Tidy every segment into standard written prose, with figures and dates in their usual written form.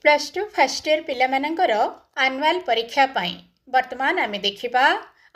Plus two first year पिलामानंकर annual परीक्षा पाई वर्तमान आमे देखिबा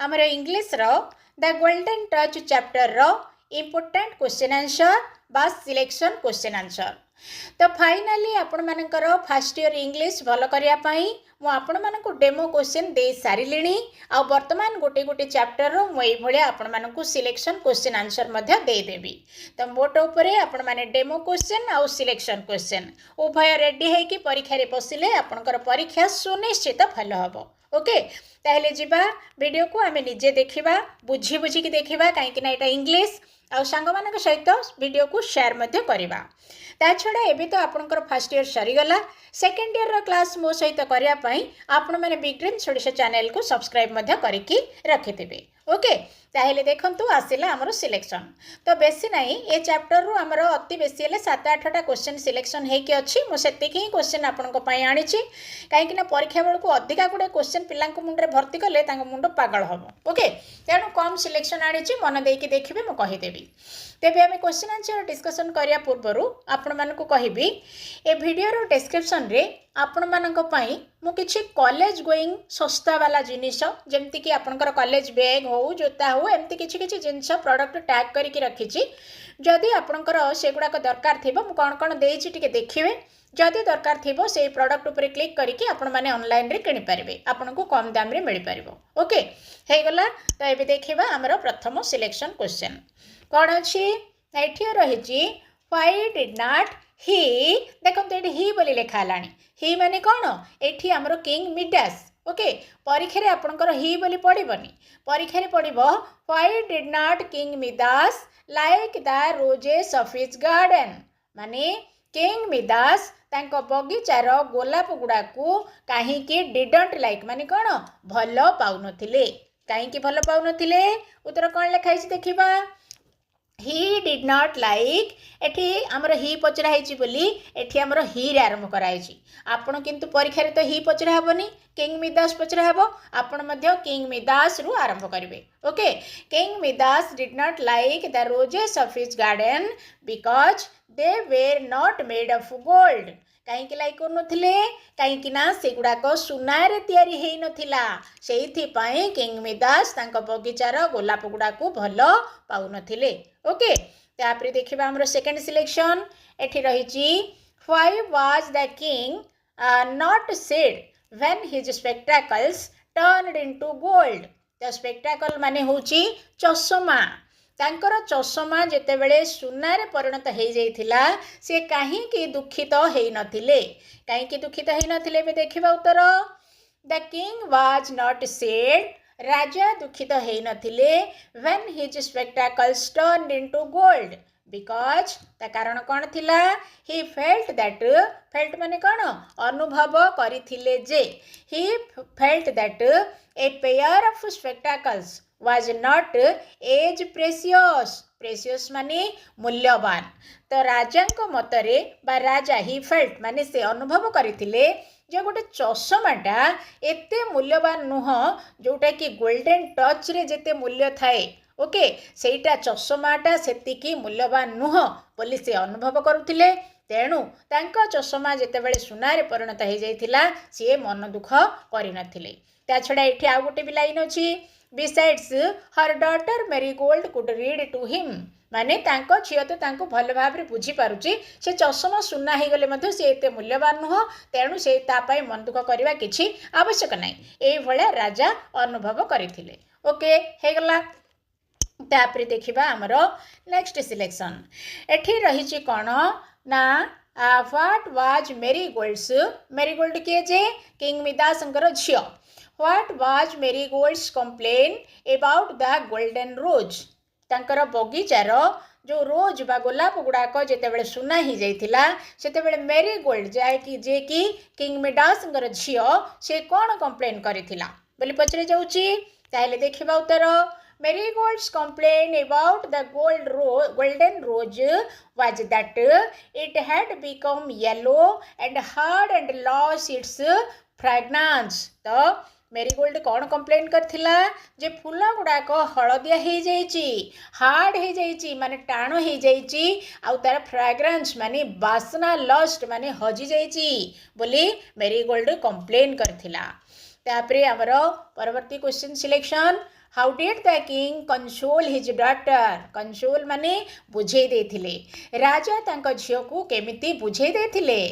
हमर इंग्लिश रो द गोल्डन टच चैप्टर रो इम्पोर्टेंट क्वेश्चन आंसर बा सिलेक्शन क्वेश्चन आंसर। तो फाइनाली आपण मानकर फर्स्ट इयर इंग्लिश भल करिया पाई मु आपण मानकु डेमो क्वेश्चन दे सारिलिणी आ वर्तमान गोटे गोटे चैप्टर रो मु एई भलिया आपण मानकु सिलेक्शन क्वेश्चन आंसर मध्ये दे देबी। तो मोट उपरे आपण माने डेमो क्वेश्चन आ सिलेक्शन क्वेश्चन उभय रेडी है कि परीक्षा रे बसिले आपनकर परीक्षा सुनिश्चित भल हबो। ओके ताहले जिबा वीडियो को आमे निजे देखिबा बुझी बुझी कि देखिबा काहे कि ना एटा इंग्लिश आ सांग मानक सहित वीडियो को शेयर मध्ये करिबा। ता छड़ा एबे तो आपनकर फर्स्ट इयर सरीगला सेकेंड इयर रो क्लास मो सहित करिया पई आपण माने बिग्रेन छोडिस चैनल को सब्सक्राइब मध्ये करिकि रखिथिबे। ओके ताहले देखंतु आसिला हमरो सिलेक्शन तो बेसी नाही ए चैप्टर रो हमरो अति बेसी हेले 7-8टा क्वेश्चन सिलेक्शन हे कि अछि मो सेतिक ही क्वेश्चन आपनको पई आनिछि काहे कि ना परीक्षा बेल को अधिका गुडे क्वेश्चन पिलांको मुंडरे भर्ती कले तांको मुंड पागल हबो। ओके तेणु कम सिलेक्शन आनिछि मन देकी देखिबे मो कहि देबी। तेबे आमे क्वेश्चन आंसर डिस्कशन करिया पूर्वरु आपण मानको कहिबी ए वीडियो रो डिस्क्रिप्शन रे आपण मानको पई मु किछि कॉलेज गोइंग सस्ता वाला जिनिस जेमति कि आपनकर कॉलेज बैग हो जोता हो एमति किछि किछि जिनिस प्रोडक्ट टैग करिकि रखिछि जदि आपनकर सेगुडा दरकार थिबो मु कोन कोन देइछि टिके देखिबे जदि दरकार थिबो से प्रोडक्ट ऊपर क्लिक करिकि आपण माने ऑनलाइन रे किनि पारिबे आपनको कम दाम रे मिल पारिबो। ओके हे गला तो एबे देखिबा हमरो प्रथम सिलेक्शन क्वेश्चन कोन अछि एठी रहिछि व्हाई डिड नॉट ही देखो तो ही बोली लिखा लानी ही माने कौन एठी हमरो किंग मिडास। ओके परीक्षा रे आपनकर ही बोली पड़िबनी परीक्षा रे पड़िबो why did not King Midas like the roses of his garden माने किंग मिडास तांको बगीचार गोलाप गुड़ा को कहीं डिडंट लाइक माने कौन भल पाउनथिले कहीं भल पाउनथिले उत्तर कौन लिखाई देखिबा he did not like एठी हमर ही पचरा हेची बोली एठी हमर ही रे आरंभ कराइची आपण किंतु परीक्षा रे तो ही पचरा हबनी किंग मिदास पचरा हबो आपण मध्य किंग मिदास रु आरंभ करिवे। Okay king Midas did not like the roses of his garden because they were not made of gold कहीं लाइक करनथिले कहीं कि ना सेगुड़ाक सुनारे तैयारी हेई नथिला सेइथि पई किंग मिदास तांको बगीचार गोलाप गुड़ा को भल पाउनथिले। ओके तापरे देखिबा हमरो सेकंड सिलेक्शन एठी रहिची why was the king not sad when his spectacles turned into gold. तो स्पेक्टाकल माने होची चश्मा तांकर चश्मा जेते बेले सुनारे परिणत हो जाइथिला से कहीं दुखित हो नथिले कहीं दुखित हो नथिले बे देखिबा उत्तर the king was not sad राजा दुखित हो नथिले when his spectacles turned into gold because ता कारण कौन थिला ही फेल्ट दैट फेल्ट माने कौन अनुभव करिथिले जे he felt that a pair of spectacles was not as precious precious माने मूल्यवान। तो राजा को मतरे बा राजा ही फेल्ट माने से अनुभव करथिले जे गोटे चश्माटा एते मूल्यवान नुह जोटा कि गोल्डन टच रे जेते मूल्य थाए। ओके सेटा चश्माटा सेतिकी मूल्यवान नुह बोली से अनुभव करुथिले तेणु तांका चश्मा जेते बेले सुनारे परिणत हो जाइथिला से मन दुख करिनथिले। ता छडा एठी आ गोटे भी लाइन अछि Besides, her daughter Marigold could read to him माने तांको झियो तो तांको भल भाव रे बुझी पारुची से चश्मा सुना हो गले मध्य से एते मूल्यवान नुह तेणु से तापाई मन दुख करवा किछि आवश्यक नाही एई भले राजा अनुभव करिथिले। ओके हे गला तापरे देखिबा हमरो नेक्स्ट सिलेक्शन एठी रहिछि कोन ना व्हाट वाज मेरीगोल्ड के जे king मिदासंकर झियो What was Marigold's complaint about the golden rose? तांकर बगीचार जो रोज बा गोलाप गुड़ाक जिते बेले सुना ही जाइथिला सेते बेले मेरीगोल्ड जाय कि जे कि किंग मिडासंकर झियो से कौन कंप्लेन करिथिला बोली पचरे जाउची ताहले देखिबा उत्तर Marigold's complaint about the golden rose was that it had become yellow and hard and lost its fragrance। तो मेरीगोल्ड कौन कंप्लेन करथिला जे फूल गुड़ाक हलदिया हो जाइए हार्ड हो जाइए माने टाण हो जाइए आउ तार फ्राग्रेंस माने बासना लस्ट माने हजि जाइए बोली मेरीगोल्ड कंप्लेन करथिला। तापरे आमर परवर्ती question selection how did the king console his daughter console माने बुझे देथिले राजा तांको झियो को केमिति बुझे देथिले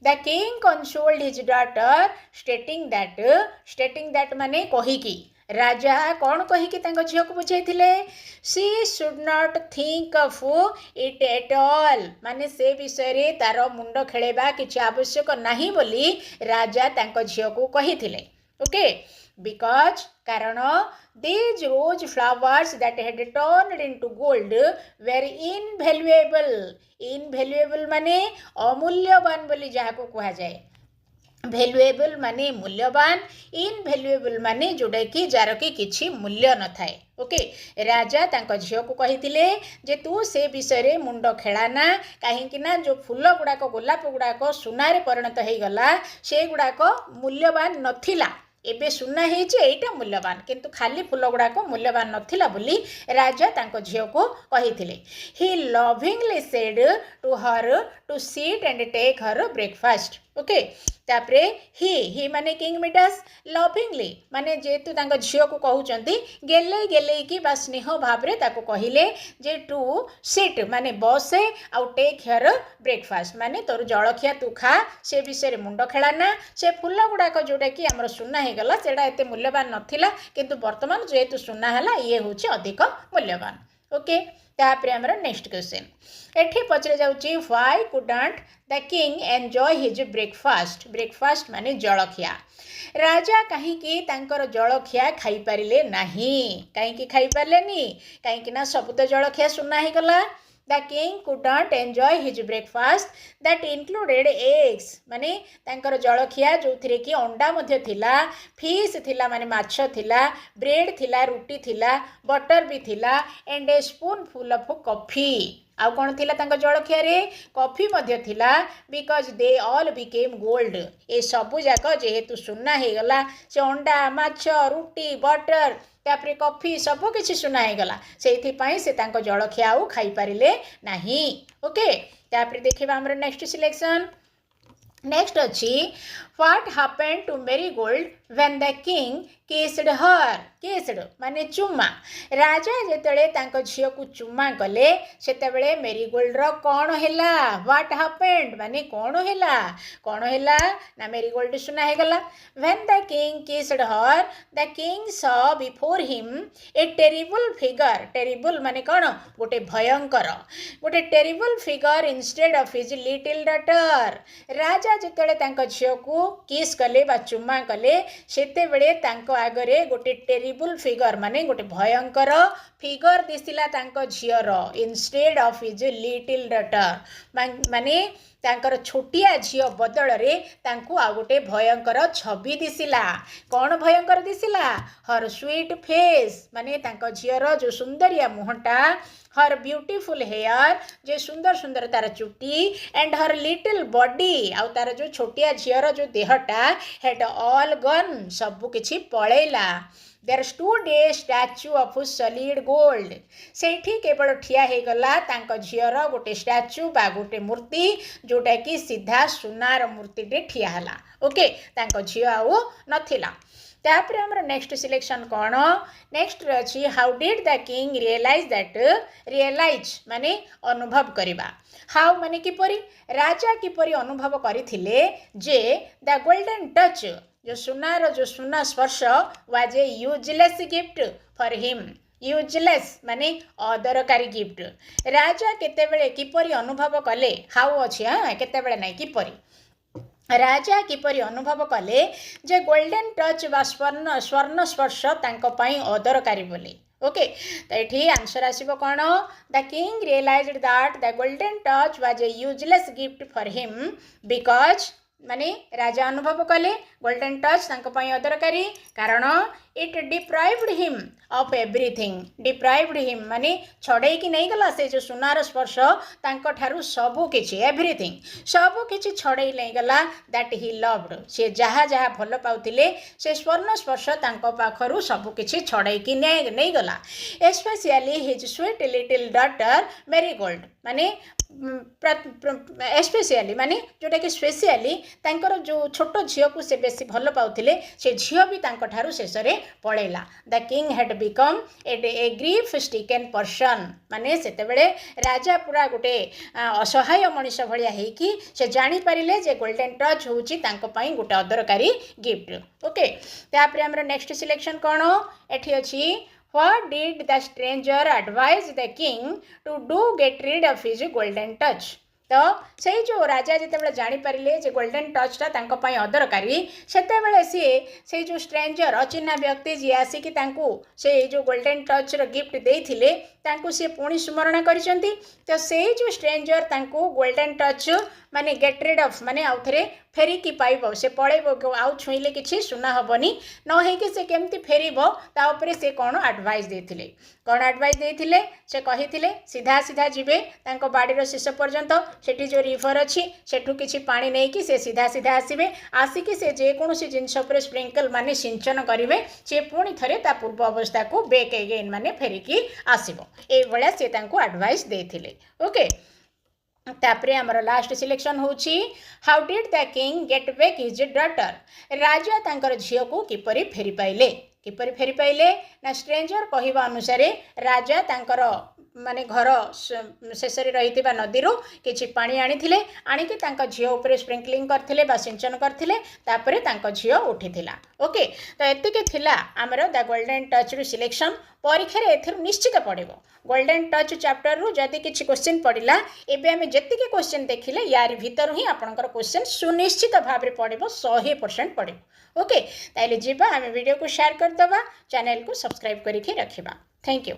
the king consoled his daughter stating that माने कहिकी राजा कौन कहिकी तांको झियो को बुझेइथिले she should not think of it at all माने से विषय रे तार मुंड खेलेबा किछि आवश्यक नाही बोली राजा तांको झियो को कहिथिले ओके बिकॉज कारण these rose flowers that had turned into gold were invaluable माने अमूल्यवान बोली जहाँ को कहा जाए वैल्यूएबल माने मूल्यवान इनवैल्यूएबल माने जोड़ा कि जार कि किछि मूल्य न थाए ओके राजा तांको झियो को कहिथिले जे तू से विषय रे मुंड खेलाना कहीं ना जो फूल गुड़ाक गोलाप गुड़ाक सुनारे परिणत हो गला से गुड़ाक मूल्यवान नथिला एबे सुना होइटा मूल्यवान किंतु खाली फूल गुड़ाक मूल्यवान नथिला बोली राजा तांको झियो को कहिथिले he lovingly said to her to sit and take her breakfast okay तापरे ही माने किंग मिडास लविंगली माने जेतु तांको झियो को कहउचंती गेले की बा स्नेह भाव रे ताको कहिले जे टू सीट माने बसे आउ टेक हियर ब्रेकफास्ट माने तोर जलखिया तू खा से विषय रे मुंड खेलाना से फूल गुड़ाक जोटा कि हमर सुना हे गला सेडा एते मूल्यवान नथिला किंतु वर्तमान जेतु सुना हला ये होची अधिक मूल्यवान ओके तापरे हमर नेक्स्ट क्वेश्चन एठी पचरे जाउची why couldn't the king enjoy his breakfast माने जलखिया राजा कहीं तांकर जलखिया खाई पारिले नहीं कहीं खाई पारलेनी कहीं ना सब तो जलखिया सुना ही गला the king couldn't enjoy his breakfast that included eggs माने तांकर जलखिया जो थिरे कि अंडा मध्य थिला फिश थिला माने माछ थिला ब्रेड थिला रुटी थिला बटर भी थिला and a spoon full of coffee आउ कौन थिला तांको जलखिया रे कॉफी मध्य थिला because they all became gold ए सबु जाक जेहेतु सुना हो गला से अंडा माछ रुटी बटर तापरे कॉफी सब किछि सुना हो गला सेइथि से तांको जलखिया आउ खाई पारिले नाही ओके तापरे देखिबा हमर नेक्स्ट सिलेक्शन नेक्स्ट अच्छी what happened to Marigold when the king kissed her kissed माने चुम्मा राजा जेतेले तांको झियो को चुम्मा कले सेतेबेले मेरीगोल्ड रो कोन हैला व्हाट हैपेंड माने कोन हैला ना मेरीगोल्ड सुना हे गला when the king kissed her the king saw before him a terrible माने कोन गोटे भयंकर गोटे terrible figure instead of his little daughter राजा जेतेले तांको झियो को किस कले बा चुम्मा कले सेते बेले तांको आगरे गोटे टेरिबल फिगर माने गोटे भयंकर फिगर दिसिला तांको झियर instead of his little daughter माने तांकर छोटिया झियो बदल रे तांको आ गोटे भयंकर छवि दिसिला कौन भयंकर दिसिला हर स्वीट फेस माने तांको झियर जो सुंदरिया मुहटा हर ब्यूटीफुल हेयर जे सुंदर सुंदर तार चुटी एंड हर लिटिल बॉडी आउ तार जो छोटिया झियर जो देहटा हेड ऑल गन सबु किछि पळेला there stood a statue of solid gold सेठी केवल ठिया हे गला तांको झियर गोटे स्टैच्यू बा गोटे मूर्ति जोटा कि सीधा सुनार मूर्ति टे ठिया हला ओके तांको झियो आउ नथिला तापरे हमर नेक्स्ट सिलेक्शन कौन नेक्स्ट अच्छी how did the king realise माने अनुभव करिबा हाउ माने किपरि राजा किपरि अनुभव करिथिले जे द गोल्डन टच जो सुना स्पर्श was a useless gift for him useless माने अदरकारी गिफ्ट राजा केतेबेले किपरि अनुभव कले हाउ अछि केतेबेले नै किपरि राजा किपरि अनुभव कले जे गोल्डन टच बा स्वर्ण स्पर्श तांको पई अदरकारी बोली ओके तो ये आंसर आसीबो कोन the king realised that the golden touch was a useless gift for him because माने राजा अनुभव कले गोल्डन टच तांको पई अदरकारी कारण it deprived him of everything deprived him माने छड़े की नहीं गला से जो सुनार स्पर्श तांको ठारू सबु किछि एवरीथिंग सबु किछि छड़े नहीं गला दैट ही लव्ड से जहा जहा भल पाउतिले से स्वर्ण स्पर्श तांको पाखरु सबु किछि छड़े की नहीं गला specially his sweet little daughter marigold माने स्पेशली माने जोटा कि स्पेशली तांकर जो छोट झील को से बेसी भल पाउथिले से झील भी तांको ठारू शेष रे पळेला the king had become a grief stricken person माने सेतेबेले राजा पूरा गोटे असहाय मनीष भलिया हेकी से जानि पारिले जे गोल्डन टच होउची तांको पई गोटे अदरकारी गिफ्ट ओके तापरे हमर नेक्स्ट सिलेक्शन कोन एठी अछि What did the stranger advise the king to do get rid of his golden touch? तो से जो राजा जिते जानी पारे जे गोल्डन टचटा तांको पई अदरकारी सेतेबेले से जो स्ट्रेंजर अचिन्हा व्यक्ति जी आसिकी तांको से जो गोल्डन टच रो गिफ्ट देइथिले तांको से पुणी स्मरण करिसंती तो से जो स्ट्रेंजर तांको गोल्डन टच माने गेट रिड ऑफ माने आउ थरे फेरिकी पाइबो से पळेबो आउ छुईले किछि सुना हबनी न हेकि से केमती फेरिबो ता ऊपर से कोन एडवाइस देथिले कोन एडवाइस देथिले से कहिथिले सीधा सीधा जिबे तांको बाडीर शेष पर्यंत सेठी जो रिवर अच्छी सेठू किछि पानी नहीं कि से सीधा सीधा आसीबे आसिकी से जे कोनोसी जिंस ऊपर स्प्रिंकल माने सिंचन करिवे से पुणी थरे ता पूर्व अवस्था को बैक अगेन माने फेरिकी आसीबो ए भलिया से तांको एडवाइस देथिले ओके तापरे हमर लास्ट सिलेक्शन होची how did the king get back his daughter राजा तांकर झियो को किपरि फेरी पाइले ना स्ट्रेंजर कहवा अनुसार राजा तांकर माने घर शेष रही नदी किछि पानी आनिथिले आनिकी तांका झियो ऊपर स्प्रिंकलिंग करथिले बा सिंचन करथिले तापरे तांका झियो उठिथिला ओके तो एतिके थिला हमर द गोल्डन टच रु सिलेक्शन परीक्षा रे एथिरु निश्चित पड़िबो गोल्डन टच चैप्टर रु जदि किछि क्वेश्चन पड़िला एबे हमें जेतिके क्वेश्चन देखिले यार भीतर ही आपनकर क्वेश्चन सुनिश्चित भाव रे पड़िबो 100% पड़िबो ओके ताइले जिबा हमें वीडियो को शेयर कर दबा चैनल को सब्सक्राइब करिके रखिबा थैंक यू।